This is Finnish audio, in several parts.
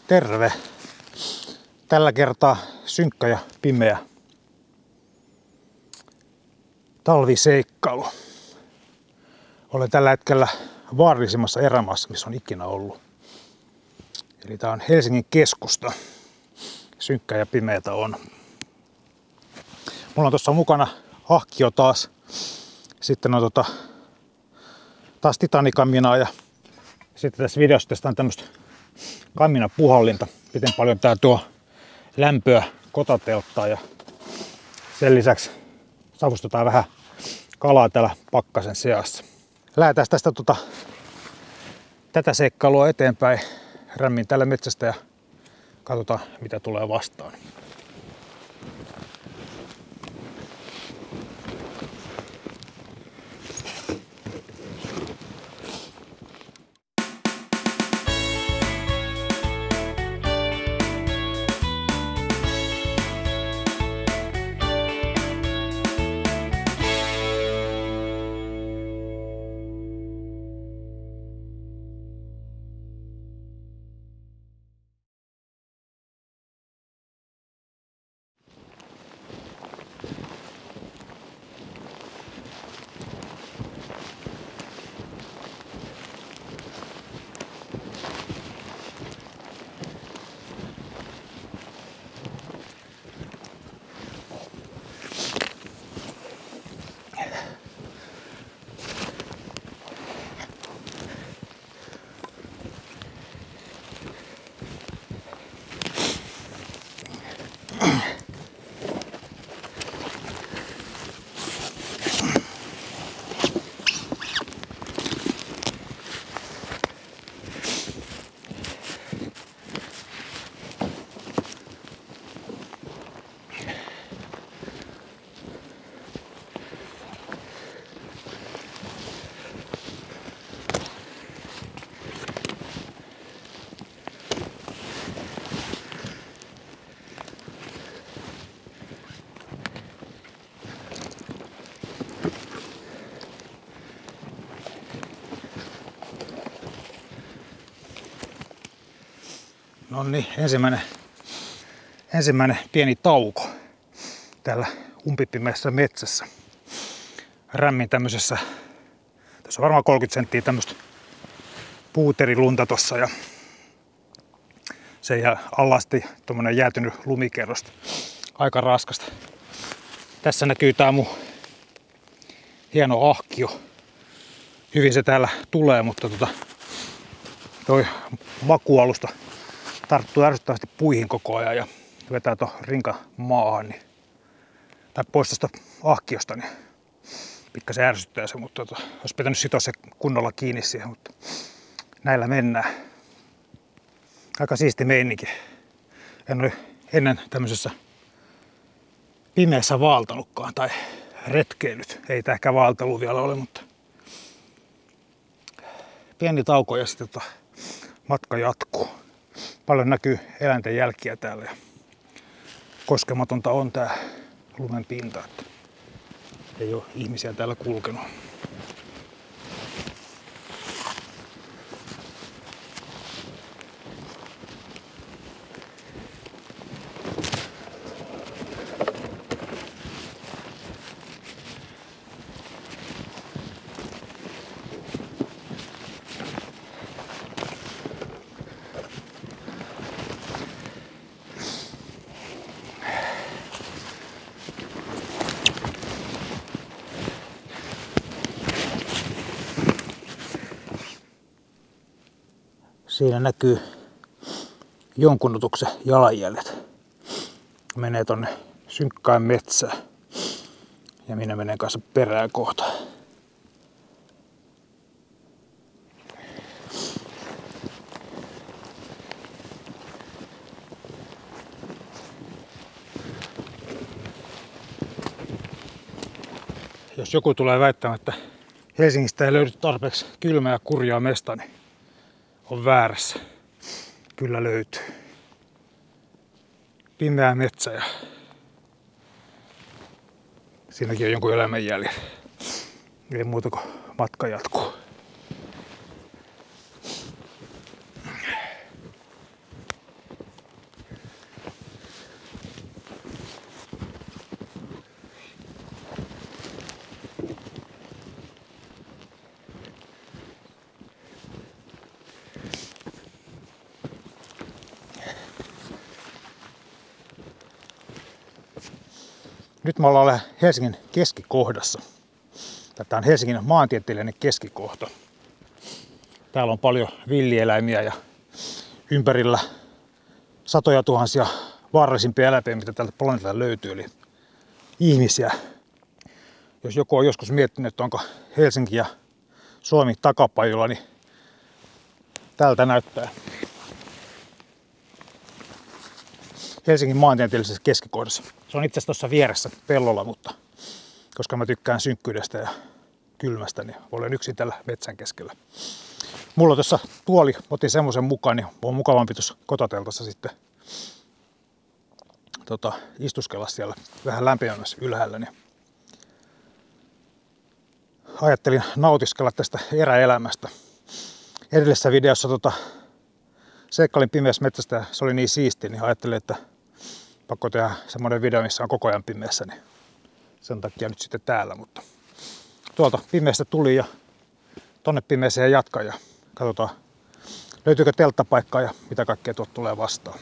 Terve! Tällä kertaa synkkä ja pimeä talviseikkailu. Olen tällä hetkellä vaarallisimmassa erämaassa, missä on ikinä ollut. Eli tää on Helsingin keskusta. Synkkä ja pimeätä on. Mulla on tuossa mukana ahkio taas. Sitten on taas Titanic-kaminaa ja sitten tässä videossa testaan tämmöstä kaminapuhallinta. Miten paljon tää tuo lämpöä kotatelttaa ja sen lisäksi savustetaan vähän kalaa täällä pakkasen seassa. Lähdetään tästä tätä seikkailua eteenpäin. Rämmin täällä metsästä ja katsotaan mitä tulee vastaan. No niin, ensimmäinen pieni tauko täällä umpipimeässä metsässä. Rämmin tämmöisessä, tässä on varmaan 30 senttiä tämmöistä puuterilunta tossa ja sen allasti tommonen jäätynyt lumikerrosta. Aika raskasta. Tässä näkyy tää mun hieno ahkio. Hyvin se täällä tulee, mutta toi makualusta tarttuu ärsyttävästi puihin koko ajan ja vetää tuon rinka maahan tai pois tuosta ahkiosta, niin pikkasen ärsyttää se, mutta olisi pitänyt sitoa se kunnolla kiinni siihen, mutta näillä mennään. Aika siisti meininki. En ole ennen tämmöisessä pimeässä vaeltanutkaan tai retkeillyt. Ei tää ehkä vaeltelu vielä ole, mutta pieni tauko ja sitten matka jatkuu. Paljon näkyy eläinten jälkiä täällä ja koskematonta on tää lumen pinta, että ei ole ihmisiä täällä kulkenut. Siinä näkyy jonkun otuksen jalanjäljet. Menee tonne synkkään metsään. Ja minä menen kanssa perään kohta. Jos joku tulee väittämään, että Helsingistä ei löydy tarpeeksi kylmää ja kurjaa mesta, niin on väärässä. Kyllä löytyy. Pimeä metsä ja siinäkin on jonkun eläimen jäljet. Ei muuta kuin matka jatkuu. Nyt me ollaan Helsingin keskikohdassa. Tämä on Helsingin maantieteellinen keskikohta. Täällä on paljon villieläimiä ja ympärillä satoja tuhansia vaarallisimpia eläimiä, mitä tältä planeetalta löytyy, eli ihmisiä. Jos joku on joskus miettinyt, että onko Helsinki ja Suomi takapajulla, niin tältä näyttää. Helsingin maantieteellisessä keskikohdassa. Se on itse asiassa tuossa vieressä pellolla, mutta koska mä tykkään synkkyydestä ja kylmästä, niin olen yksin tällä metsän keskellä. Mulla on tuossa tuoli, otin semmoisen mukaan, niin on mukavampi tuossa kotateltassa sitten istuskella siellä vähän lämpimämmässä ylhäällä. Niin ajattelin nautiskella tästä eräelämästä. Edellisessä videossa seikkailin pimeässä metsästä ja se oli niin siisti, niin ajattelin, että pakko tehdä semmoinen video, missä on koko ajan pimeässä, niin sen takia nyt sitten täällä. Mutta tuolta pimeästä tuli ja tonne pimeäseen jatkan ja katsotaan, löytyykö telttapaikkaa ja mitä kaikkea tuolta tulee vastaan.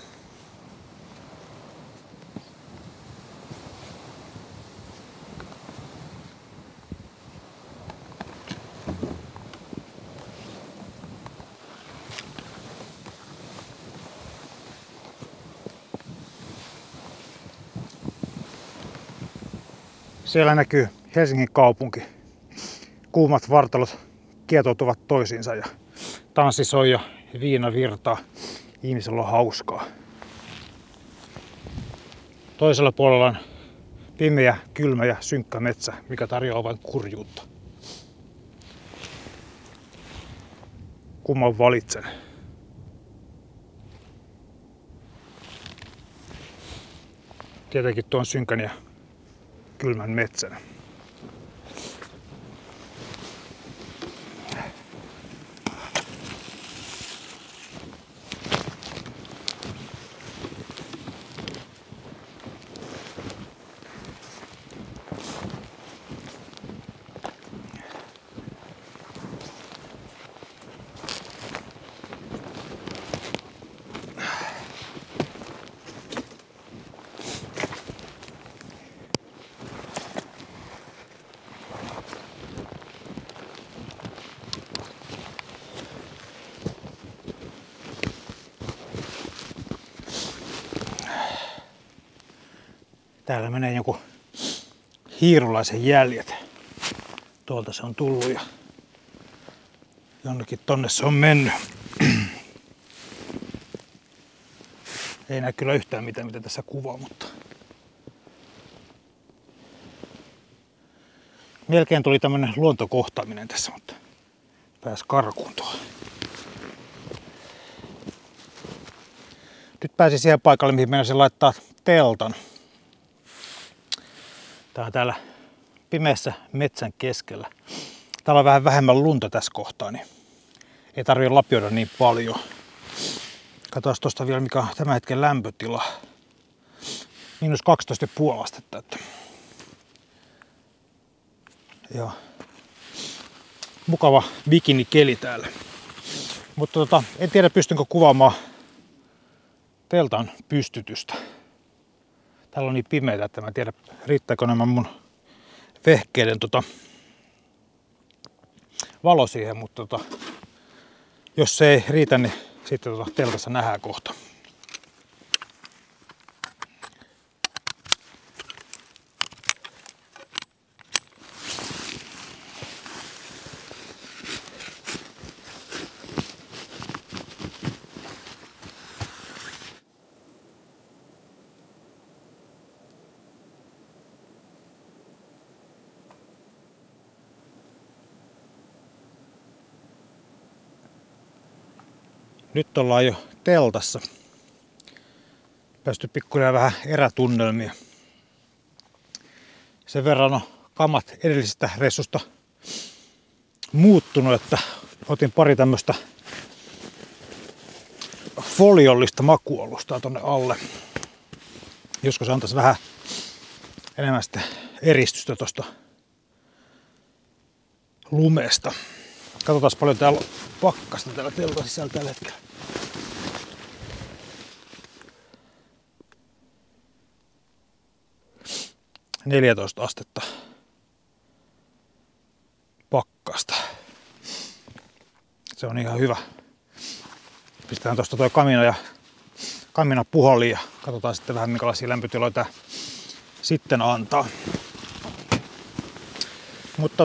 Siellä näkyy Helsingin kaupunki. Kuumat vartalot kietoutuvat toisiinsa ja tanssi soi ja viina virtaa. Ihmisellä on hauskaa. Toisella puolella on pimeä, kylmä ja synkkä metsä, mikä tarjoaa vain kurjuutta. Kumman valitsen? Tietenkin tuon synkän ja kylmän metsän. Täällä menee joku hiirulaisen jäljet. Tuolta se on tullut ja jonnekin tonne se on mennyt. Ei näe kyllä yhtään mitään, mitä tässä kuvaa, mutta melkein tuli tämmönen luontokohtaaminen tässä, mutta pääsi karkuun tuohon. Nyt pääsin siihen paikalle, mihin meinasin laittaa teltan. Tää on täällä pimeässä metsän keskellä. Täällä on vähän vähemmän lunta tässä kohtaa, niin ei tarvitse lapioida niin paljon. Katsotaan tuosta vielä, mikä on tämän hetken lämpötila. -12,5 astetta. Että joo. Mukava bikinikeli täällä. Mutta en tiedä, pystynkö kuvaamaan teltan pystytystä. Täällä on niin pimeää, että mä en tiedä, riittääkö nämä mun vehkeiden valo siihen, mutta jos se ei riitä, niin sitten teltassa nähdään kohta. Nyt ollaan jo teltassa. Päästy pikkuhiljaa vähän erätunnelmia. Sen verran on kamat edellisestä reissusta muuttunut, että otin pari tämmöistä foliollista makualustaa tonne alle. Joskus se antaisi vähän enemmän sitten eristystä tosta lumesta. Katsotaan paljon täällä on pakkasta täällä teltan sisällä tällä hetkellä. 14 astetta pakkasta. Se on ihan hyvä. Pistetään tuosta tuo kamina puhaliin ja katsotaan sitten vähän minkälaisia lämpötiloja tää sitten antaa. Mutta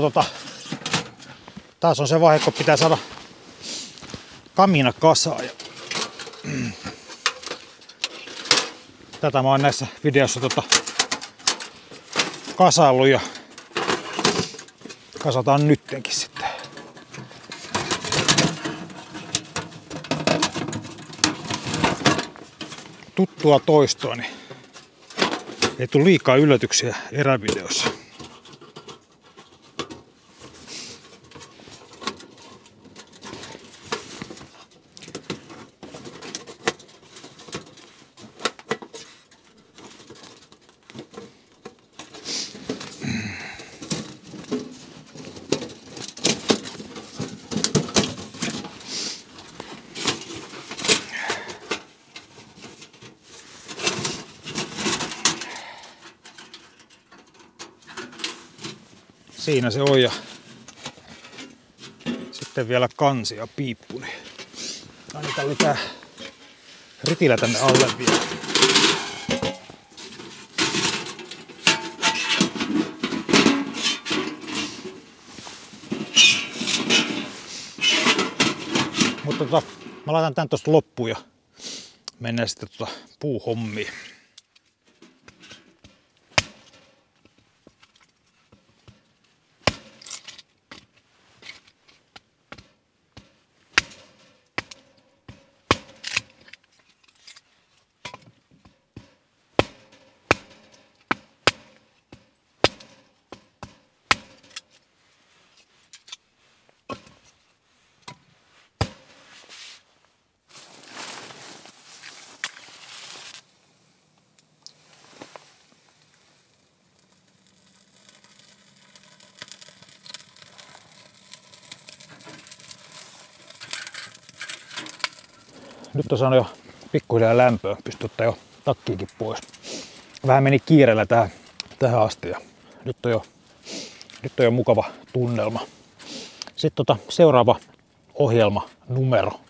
taas on se vaihe, kun pitää saada kamina kasaan. Tätä mä oon näissä videoissa kasaillut ja kasataan nyttenkin sitten. Tuttua toistoa, niin ei tule liikaa yllätyksiä erävideossa. Siinä se on ja sitten vielä kansi ja piippu. Niitä oli tää ritilä tänne alle vielä. Mutta mä laitan tän tosta loppuun ja mennään sitten puuhommiin. Nyt on saanut jo pikkuhiljaa lämpöä, pystyy ottaa jo takkiinkin pois. Vähän meni kiireellä tähän asti ja nyt on jo mukava tunnelma. Sitten seuraava ohjelma numero.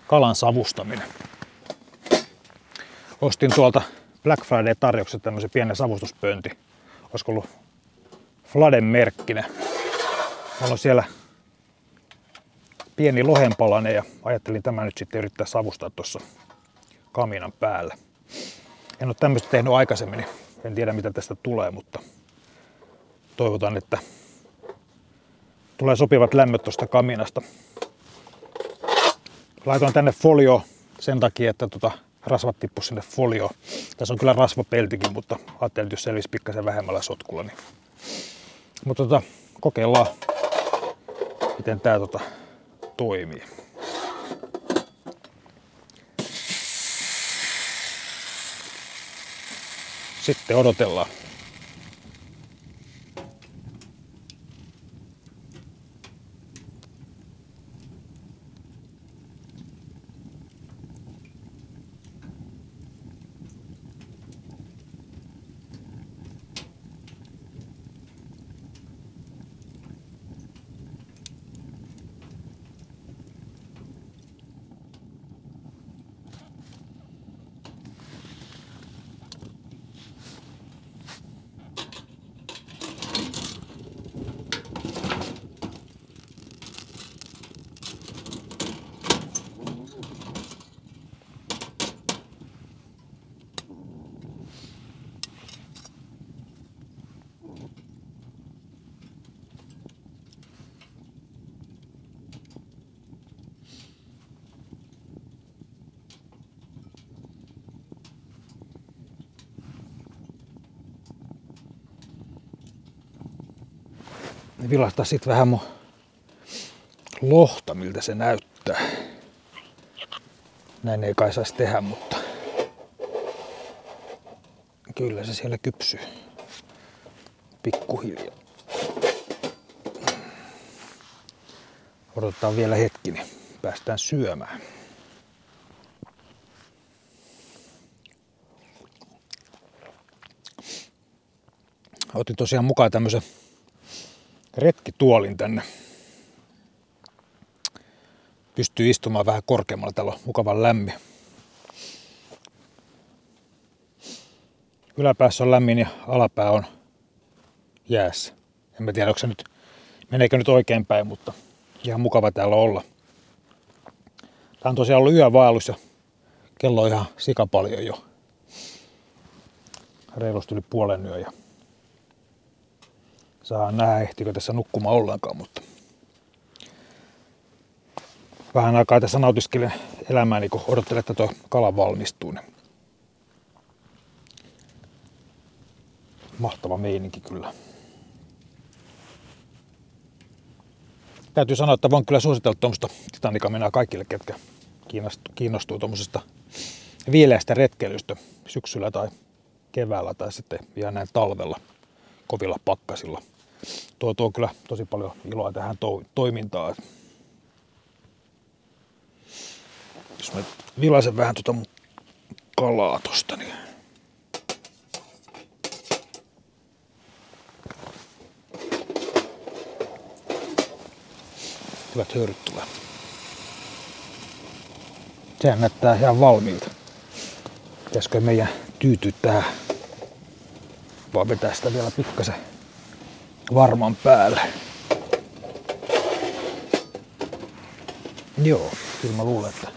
Kalan savustaminen. Ostin tuolta Black Friday-tarjouksesta tämmöisen pienen savustuspönti. Olisiko ollut Fladen merkkinen. Mulla on siellä pieni lohenpalanen ja ajattelin tämän nyt sitten yrittää savustaa tuossa kaminan päällä. En ole tämmöistä tehnyt aikaisemmin, niin en tiedä mitä tästä tulee, mutta toivotaan, että tulee sopivat lämmöt tuosta kaminasta. Laitoin tänne folio sen takia, että rasvat tippu sinne folioon. Tässä on kyllä rasvapeltikin, mutta ajattelin, että jos selvisi pikkasen vähemmällä sotkulla. Niin. Mutta kokeillaan, miten tää toimii. Sitten odotellaan. Vilahtaa sitten vähän mun lohta, miltä se näyttää. Näin ei kai saisi tehdä, mutta kyllä se siellä kypsyy pikkuhiljaa. Odotetaan vielä hetki, niin päästään syömään. Otin tosiaan mukaan tämmöisen retkituolin tänne. Pystyy istumaan vähän korkeammalla, täällä on mukavan lämmin. Yläpäässä on lämmin ja alapää on jäässä. En mä tiedä, meneekö nyt oikein päin, mutta ihan mukava täällä olla. Tää on tosiaan ollut yövaellus ja kello on ihan sikapaljon jo. Reilusti yli puolen yön ja saa nähdä ehtikö tässä nukkumaan ollenkaan, mutta vähän aikaa tässä nautiskelen elämääni, kun odottelen, että tuo kala valmistuu. Mahtava meininki kyllä. Täytyy sanoa, että voin kyllä suositella tuommoista Titanicamenaa kaikille, ketkä kiinnostuu tuommoisesta viileästä retkeilystä syksyllä tai keväällä tai sitten ihan näin talvella kovilla pakkasilla. Tuo kyllä tosi paljon iloa tähän toimintaan. Jos mä vilaisen vähän tuota mun kalaa tosta, niin hyvät höyryt tulee. Sehän näyttää ihan valmiilta. Pitäisikö meidän tyytyä tähän? Vaan vetää sitä vielä pikkasen varman päälle. Joo, kyllä mä luulen, että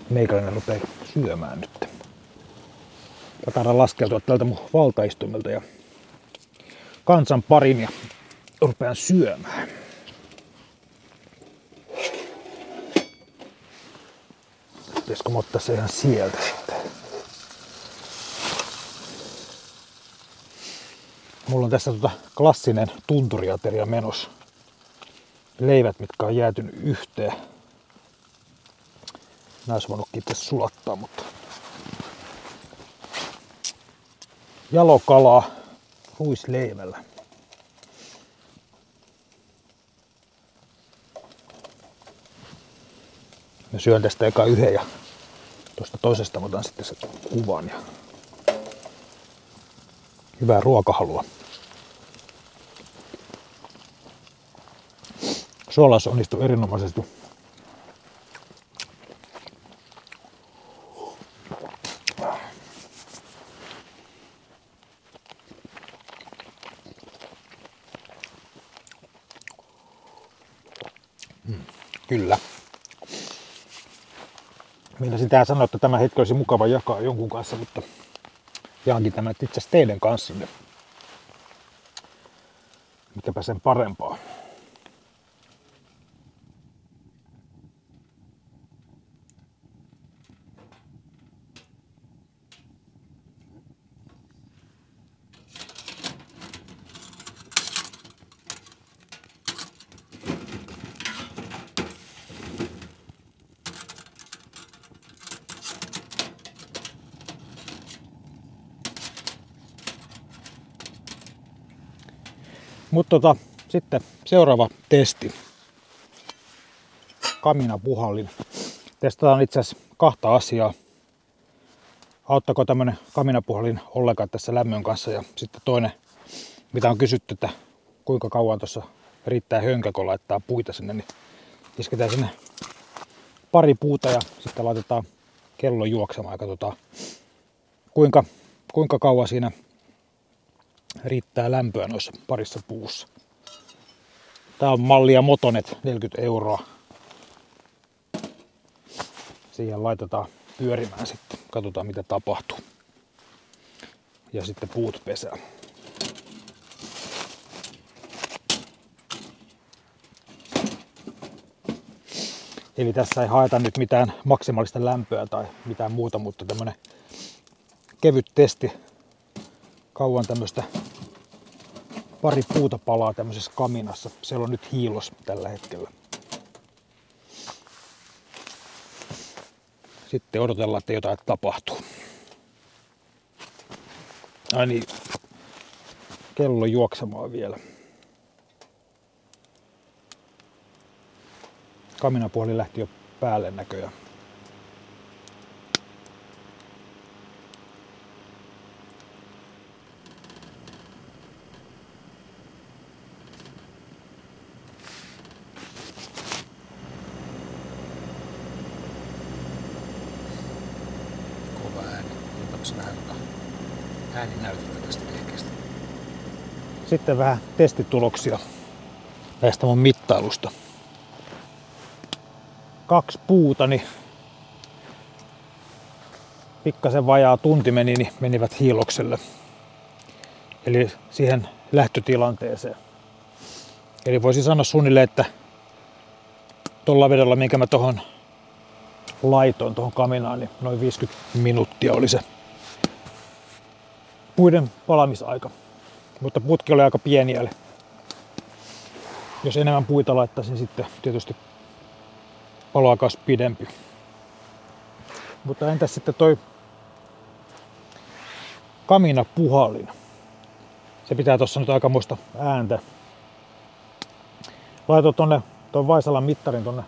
meikäläinen rupeaa syömään nyt. Mä taidan laskeutua tältä mun valtaistumelta ja kansan parin ja rupean syömään. Pitäisikö mä ottaa se ihan sieltä sitten? Mulla on tässä klassinen tunturiateria menossa. Leivät, mitkä on jäätynyt yhteen. Nää olisi voinutkin itse sulattaa, mutta jalokalaa ruisleivällä. Mä syön tästä eka yhden ja tuosta toisesta mä otan sitten sen kuvan. Ja hyvää ruokahalua. Suolaus onnistui erinomaisesti. Kyllä. Meinasin tähän sanoa, että tämä hetki olisi mukava jakaa jonkun kanssa, mutta jaankin tämän itse asiassa teidän kanssanne. Mikäpä sen parempaa. Mutta sitten seuraava testi. Kaminapuhallin. Testataan itse asiassa kahta asiaa. Auttaako tämmönen kaminapuhallin ollenkaan tässä lämmön kanssa, ja sitten toinen, mitä on kysytty, että kuinka kauan tuossa riittää hönkä, kun laittaa puita sinne, niin isketään sinne pari puuta ja sitten laitetaan kello juoksemaan ja katsotaan kuinka kauan siinä riittää lämpöä noissa parissa puussa. Tää on mallia Motonet, 40 €. Siihen laitetaan pyörimään sitten. Katsotaan mitä tapahtuu. Ja sitten puut pesää. Eli tässä ei haeta nyt mitään maksimaalista lämpöä tai mitään muuta, mutta tämmönen kevyt testi. Kauan tämmöstä pari puuta palaa tämmöisessä kaminassa. Siellä on nyt hiilos tällä hetkellä. Sitten odotellaan, että jotain tapahtuu. Ai niin, kello juoksemaan vielä. Kaminapuoli lähti jo päälle näköjään. ääninäytettä tästä liikkeestä. Sitten vähän testituloksia tästä mun mittailusta. 2 puutani, pikkasen vajaa tunti menivät hiilokselle. Eli siihen lähtötilanteeseen. Eli voisin sanoa suunnilleen, että tuolla vedolla, minkä mä tohon laitoin tuohon kaminaan, niin noin 50 minuuttia oli se puiden palamisaika. Mutta putki oli aika pieni, eli jos enemmän puita laittaisin, sitten tietysti paloaika olisi pidempi. Mutta entäs sitten toi kaminapuhallin? Se pitää tuossa nyt aikamoista ääntä. Laitoin tuon Vaisalan mittarin tonne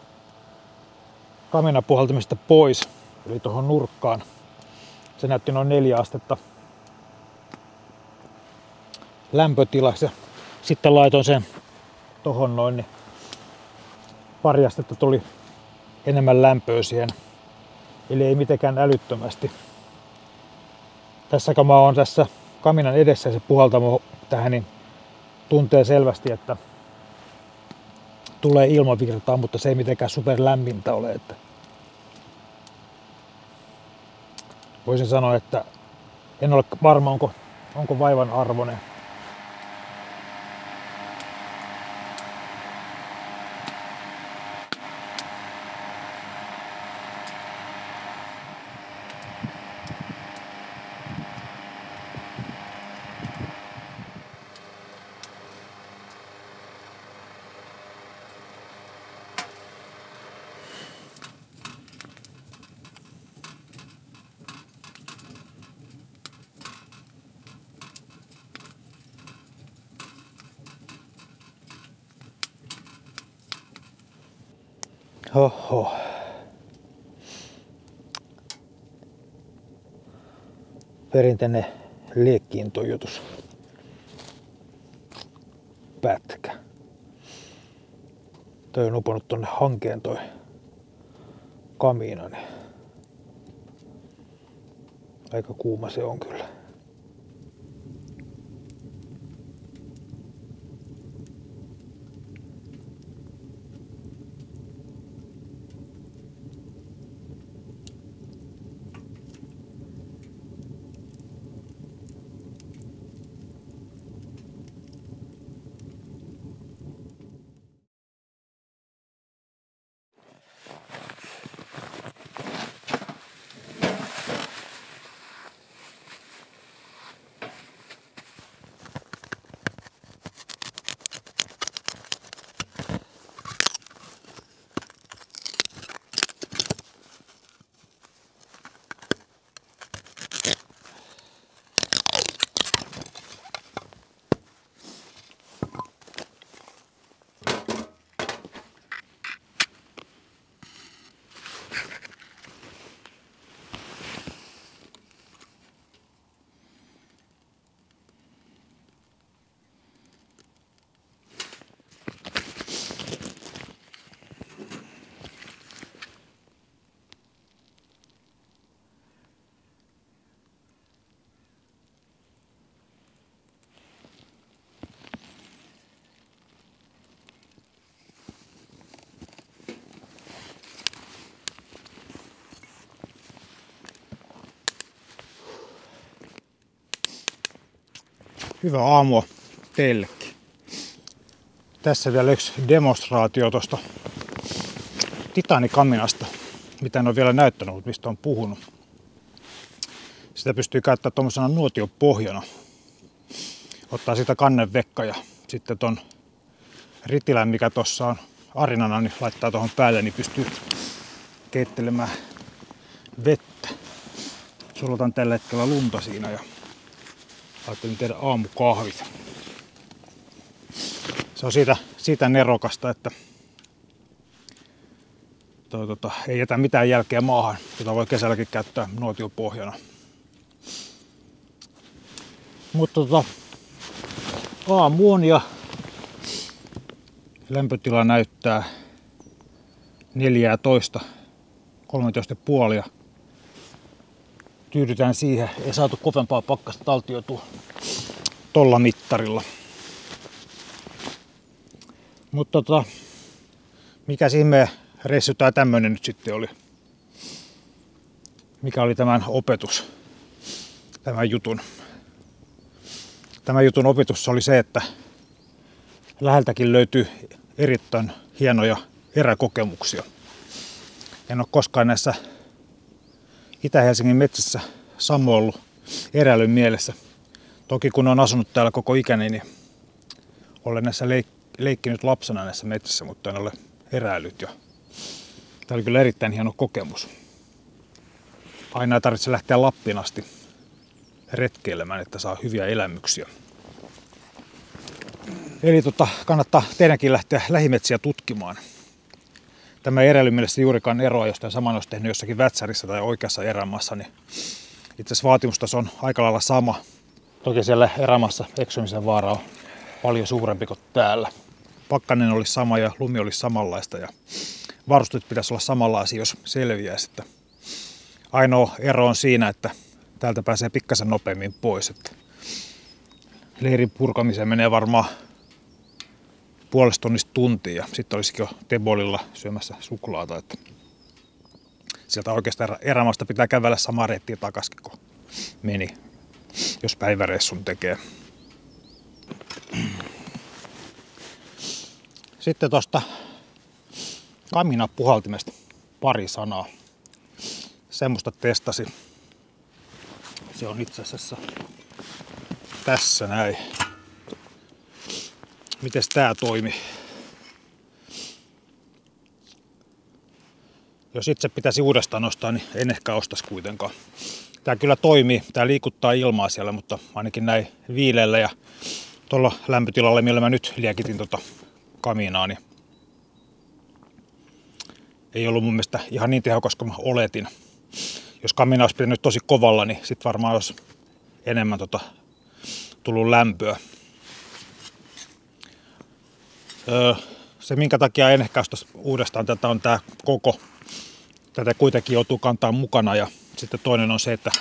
kaminapuhaltimesta pois, eli tuohon nurkkaan. Se näytti noin 4 astetta lämpötilaksi. Sitten laitoin sen tohon noin, niin pari astetta tuli enemmän lämpöä siihen. Eli ei mitenkään älyttömästi. Tässä kun mä oon tässä kaminan edessä ja se puhaltamo tähän, niin tuntee selvästi, että tulee ilmavirtaa, mutta se ei mitenkään super lämmintä ole. Että voisin sanoa, että en ole varma, onko vaivan arvoinen. Oho. Perinteinen liekkiintojutus. Pätkä. Toi on uponnut tonne hankeen toi kamiina. Aika kuuma se on kyllä. Hyvää aamua teillekin. Tässä vielä yksi demonstraatio tuosta titaanikaminasta, mitä en ole vielä näyttänyt, mutta mistä on puhunut. Sitä pystyy käyttämään tuommoisena nuotiopohjana. Ottaa sitä kannevekka ja sitten ton ritilän, mikä tuossa on arinana, niin laittaa tuohon päälle, niin pystyy keittelemään vettä. Sulatan tällä hetkellä lunta siinä ja ajattelin tehdä aamukahvit. Se on siitä nerokasta, että ei jätä mitään jälkeä maahan, jota voi kesälläkin käyttää nuotiopohjana. Mutta aamu on ja lämpötila näyttää 14, 13,5 ja tyydytään siihen. Ei saatu kovempaa pakkasta taltioitua tolla mittarilla. Mutta mikä ihmeen reissu tää tämmönen nyt sitten oli? Mikä oli tämän opetus? Tämän jutun opetus oli se, että läheltäkin löytyy erittäin hienoja eräkokemuksia. En ole koskaan näissä Itä-Helsingin metsissä sammuillut eräilyn mielessä. Toki kun olen asunut täällä koko ikäni, niin olen näissä leikkinyt lapsena näissä metsissä, mutta en ole eräillyt. Tämä oli kyllä erittäin hieno kokemus. Aina ei tarvitse lähteä Lappiin asti retkeilemään, että saa hyviä elämyksiä. Eli kannattaa teidänkin lähteä lähimetsiä tutkimaan. Tämä ei eräilyn mielessä juurikaan eroa, jos tämän saman olisi tehnyt jossakin Vätsärissä tai oikeassa erämaassa, niin itse asiassa vaatimustaso on aika lailla sama. Toki siellä erämaassa eksymisen vaara on paljon suurempi kuin täällä. Pakkanen olisi sama ja lumi olisi samanlaista ja varusteet pitäisi olla samanlaisia, jos selviäisi. Ainoa ero on siinä, että täältä pääsee pikkasen nopeammin pois. Että leirin purkamiseen menee varmaan puolesta tunnista tuntia ja sitten olisikin jo Tebolilla syömässä suklaata. Että sieltä oikeastaan erämaasta pitää kävellä samaa reittiä takaisin, kun meni, jos päiväreissun tekee. Sitten tuosta kaminapuhaltimesta pari sanaa. Semmoista testasi. Se on itse asiassa tässä näin. Mites tää toimi? Jos itse pitäisi uudestaan nostaa, niin en ehkä ostaisi kuitenkaan. Tää kyllä toimii. Tää liikuttaa ilmaa siellä, mutta ainakin näin viileellä ja tuolla lämpötilalla, millä mä nyt liekitin kaminaa, niin ei ollut mun mielestä ihan niin tehokas kuin mä oletin. Jos kamina olisi pitänyt tosi kovalla, niin sit varmaan olisi enemmän tullut lämpöä. Se minkä takia en ehkä ostaisi uudestaan tätä on tää koko. Tätä kuitenkin joutuu kantaa mukana ja sitten toinen on se, että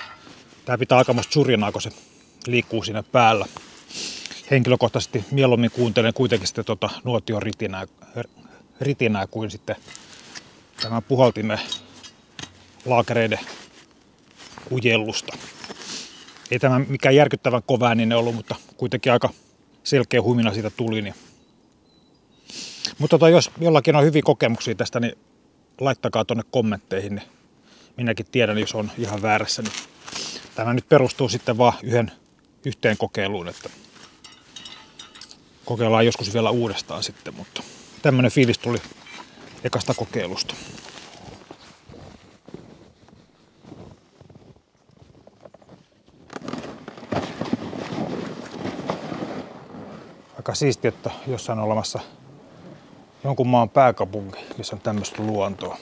tää pitää aikamoista surjanaa, kun se liikkuu siinä päällä. Henkilökohtaisesti mieluummin kuuntelen kuitenkin sitten nuotion ritinää kuin sitten tämän puhaltimen laakereiden ujellusta. Ei tämä mikään järkyttävän kova ääninen ollut, mutta kuitenkin aika selkeä humina siitä tuli. Niin. Mutta jos jollakin on hyviä kokemuksia tästä, niin laittakaa tuonne kommentteihin. Niin minäkin tiedän, jos on ihan väärässä. Niin tämä nyt perustuu sitten vaan yhteen kokeiluun, että kokeillaan joskus vielä uudestaan sitten, mutta tämmönen fiilis tuli ekasta kokeilusta. Aika siistiä, että jossain on olemassa jonkun maan pääkaupunki, missä on tämmöistä luontoa.